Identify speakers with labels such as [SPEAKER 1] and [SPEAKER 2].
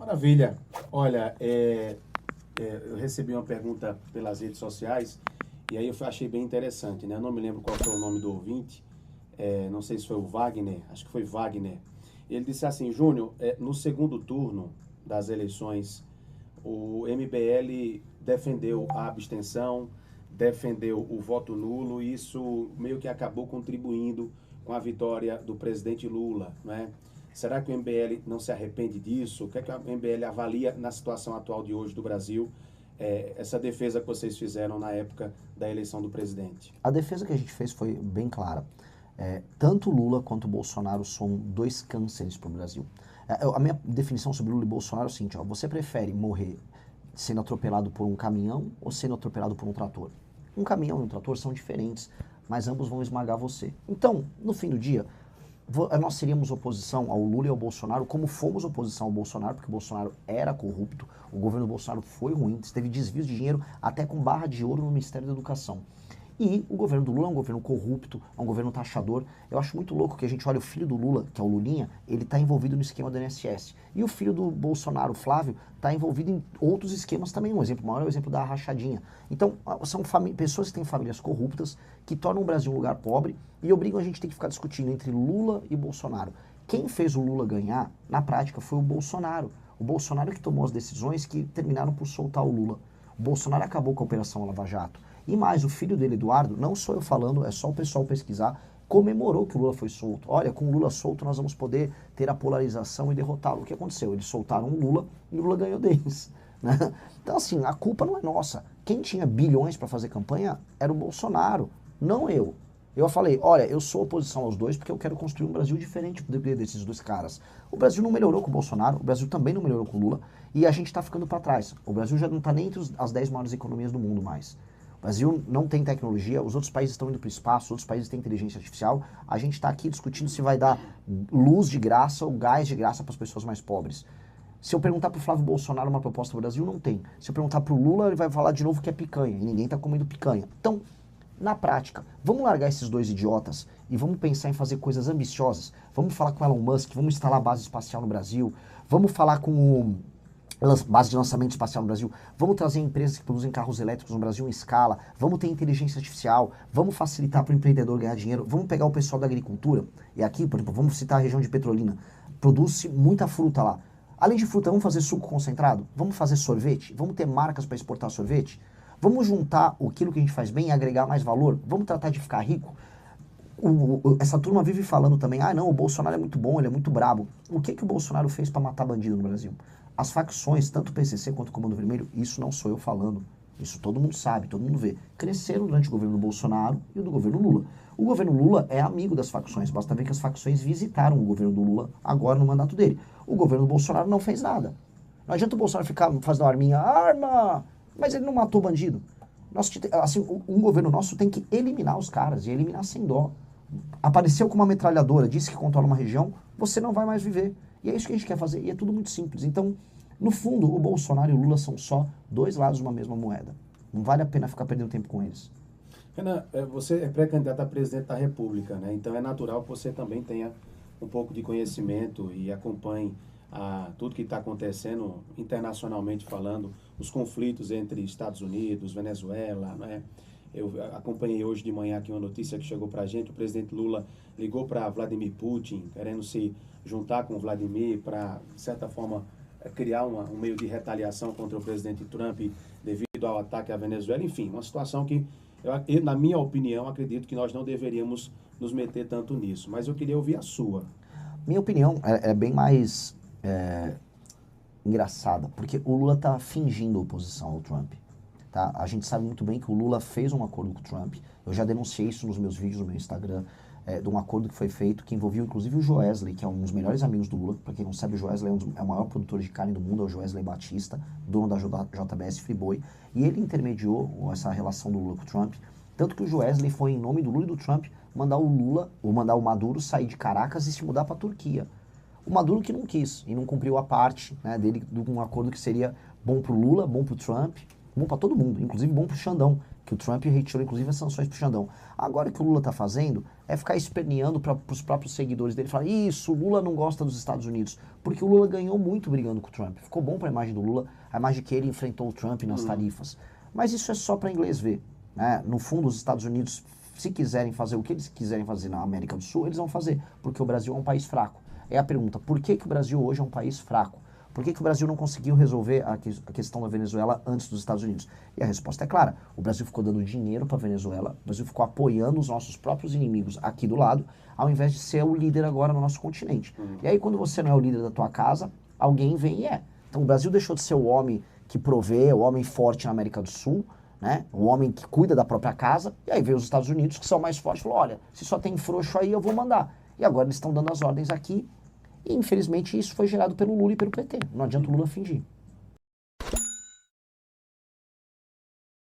[SPEAKER 1] Maravilha. Olha, eu recebi uma pergunta pelas redes sociais e aí eu achei bem interessante, né? Eu não me lembro qual foi o nome do ouvinte, não sei se foi o Wagner, acho que foi Wagner. Ele disse assim, Júnior, no segundo turno das eleições, o MBL defendeu a abstenção, defendeu o voto nulo e isso meio que acabou contribuindo com a vitória do presidente Lula, né? Será que o MBL não se arrepende disso? O que é que o MBL avalia na situação atual de hoje do Brasil, essa defesa que vocês fizeram na época da eleição do presidente?
[SPEAKER 2] A defesa que a gente fez foi bem clara. Tanto Lula quanto Bolsonaro são dois cânceres para o Brasil. A minha definição sobre Lula e Bolsonaro é o seguinte, ó, você prefere morrer sendo atropelado por um caminhão ou sendo atropelado por um trator? Um caminhão e um trator são diferentes, mas ambos vão esmagar você. Então, no fim do dia, nós seríamos oposição ao Lula e ao Bolsonaro, como fomos oposição ao Bolsonaro, porque o Bolsonaro era corrupto, o governo Bolsonaro foi ruim, teve desvios de dinheiro até com barra de ouro no Ministério da Educação. E o governo do Lula é um governo corrupto, é um governo taxador. Eu acho muito louco que a gente olha o filho do Lula, que é o Lulinha, ele está envolvido no esquema do INSS. E o filho do Bolsonaro, o Flávio, está envolvido em outros esquemas também. Um exemplo maior é o exemplo da rachadinha. Então, são pessoas que têm famílias corruptas, que tornam o Brasil um lugar pobre e obrigam a gente a ter que ficar discutindo entre Lula e Bolsonaro. Quem fez o Lula ganhar, na prática, foi o Bolsonaro. O Bolsonaro que tomou as decisões que terminaram por soltar o Lula. O Bolsonaro acabou com a Operação Lava Jato. E mais, o filho dele, Eduardo, não sou eu falando, é só o pessoal pesquisar, comemorou que o Lula foi solto. Olha, com o Lula solto nós vamos poder ter a polarização e derrotá-lo. O que aconteceu? Eles soltaram o Lula e o Lula ganhou deles. Né? Então, assim, a culpa não é nossa. Quem tinha bilhões para fazer campanha era o Bolsonaro, não eu. Eu falei, olha, eu sou oposição aos dois porque eu quero construir um Brasil diferente desses dois caras. O Brasil não melhorou com o Bolsonaro, o Brasil também não melhorou com o Lula, e a gente está ficando para trás. O Brasil já não está nem entre as 10 maiores economias do mundo mais. O Brasil não tem tecnologia, os outros países estão indo para o espaço, os outros países têm inteligência artificial. A gente está aqui discutindo se vai dar luz de graça ou gás de graça para as pessoas mais pobres. Se eu perguntar para o Flávio Bolsonaro uma proposta para o Brasil, não tem. Se eu perguntar para o Lula, ele vai falar de novo que é picanha, e ninguém está comendo picanha. Então, na prática, vamos largar esses dois idiotas e vamos pensar em fazer coisas ambiciosas. Vamos falar com Elon Musk, vamos instalar a base espacial no Brasil, vamos falar com base de lançamento espacial no Brasil, vamos trazer empresas que produzem carros elétricos no Brasil em escala, vamos ter inteligência artificial, vamos facilitar para o empreendedor ganhar dinheiro, vamos pegar o pessoal da agricultura, e aqui, por exemplo, vamos citar a região de Petrolina, produz-se muita fruta lá. Além de fruta, vamos fazer suco concentrado? Vamos fazer sorvete? Vamos ter marcas para exportar sorvete? Vamos juntar aquilo que a gente faz bem e agregar mais valor? Vamos tratar de ficar rico? Essa turma vive falando também, não, o Bolsonaro é muito bom, ele é muito brabo. O que o Bolsonaro fez para matar bandido no Brasil? As facções, tanto o PCC quanto o Comando Vermelho, isso não sou eu falando, isso todo mundo sabe, todo mundo vê, cresceram durante o governo do Bolsonaro e o do governo Lula. O governo Lula é amigo das facções, basta ver que as facções visitaram o governo do Lula agora no mandato dele. O governo do Bolsonaro não fez nada. Não adianta o Bolsonaro ficar fazendo arma, mas ele não matou bandido. Assim, um governo nosso tem que eliminar os caras e eliminar sem dó. Apareceu com uma metralhadora, disse que controla uma região, você não vai mais viver. E é isso que a gente quer fazer, e é tudo muito simples. Então, no fundo, o Bolsonaro e o Lula são só dois lados de uma mesma moeda. Não vale a pena ficar perdendo tempo com eles.
[SPEAKER 1] Renan, você é pré-candidato a presidente da República, né? Então é natural que você também tenha um pouco de conhecimento e acompanhe tudo que está acontecendo internacionalmente falando, os conflitos entre Estados Unidos, Venezuela, né? Eu acompanhei hoje de manhã aqui uma notícia que chegou para a gente, o presidente Lula ligou para Vladimir Putin, querendo se juntar com o Vladimir para, de certa forma, criar um meio de retaliação contra o presidente Trump devido ao ataque à Venezuela. Enfim, uma situação que, na minha opinião, acredito que nós não deveríamos nos meter tanto nisso. Mas eu queria ouvir a sua.
[SPEAKER 2] Minha opinião é bem mais engraçada, porque o Lula está fingindo oposição ao Trump. Tá? A gente sabe muito bem que o Lula fez um acordo com o Trump. Eu já denunciei isso nos meus vídeos no meu Instagram, de um acordo que foi feito, que envolvia inclusive o Joesley, que é um dos melhores amigos do Lula. Para quem não sabe, o Joesley é o maior produtor de carne do mundo, é o Joesley Batista, dono da JBS Friboi. E ele intermediou essa relação do Lula com o Trump. Tanto que o Joesley foi, em nome do Lula e do Trump, mandar o Maduro sair de Caracas e se mudar para a Turquia. O Maduro que não quis e não cumpriu a parte, né, dele de um acordo que seria bom para o Lula, bom para o Trump bom para todo mundo, inclusive bom para o Xandão, que o Trump retirou inclusive as sanções para o Xandão. Agora o que o Lula está fazendo é ficar esperneando para os próprios seguidores dele, falar, isso, o Lula não gosta dos Estados Unidos, porque o Lula ganhou muito brigando com o Trump. Ficou bom para a imagem do Lula, a imagem que ele enfrentou o Trump nas tarifas. Mas isso é só para inglês ver. Né? No fundo, os Estados Unidos, se quiserem fazer o que eles quiserem fazer na América do Sul, eles vão fazer, porque o Brasil é um país fraco. É a pergunta, por que o Brasil hoje é um país fraco? Por que o Brasil não conseguiu resolver a questão da Venezuela antes dos Estados Unidos? E a resposta é clara, o Brasil ficou dando dinheiro para a Venezuela, o Brasil ficou apoiando os nossos próprios inimigos aqui do lado, ao invés de ser o líder agora no nosso continente. E aí quando você não é o líder da tua casa, alguém vem e é. Então o Brasil deixou de ser o homem que provê, o homem forte na América do Sul, né? O homem que cuida da própria casa, e aí veio os Estados Unidos, que são mais fortes, falou, olha, se só tem frouxo aí, eu vou mandar. E agora eles estão dando as ordens aqui, e infelizmente isso foi gerado pelo Lula e pelo PT. Não adianta o Lula fingir.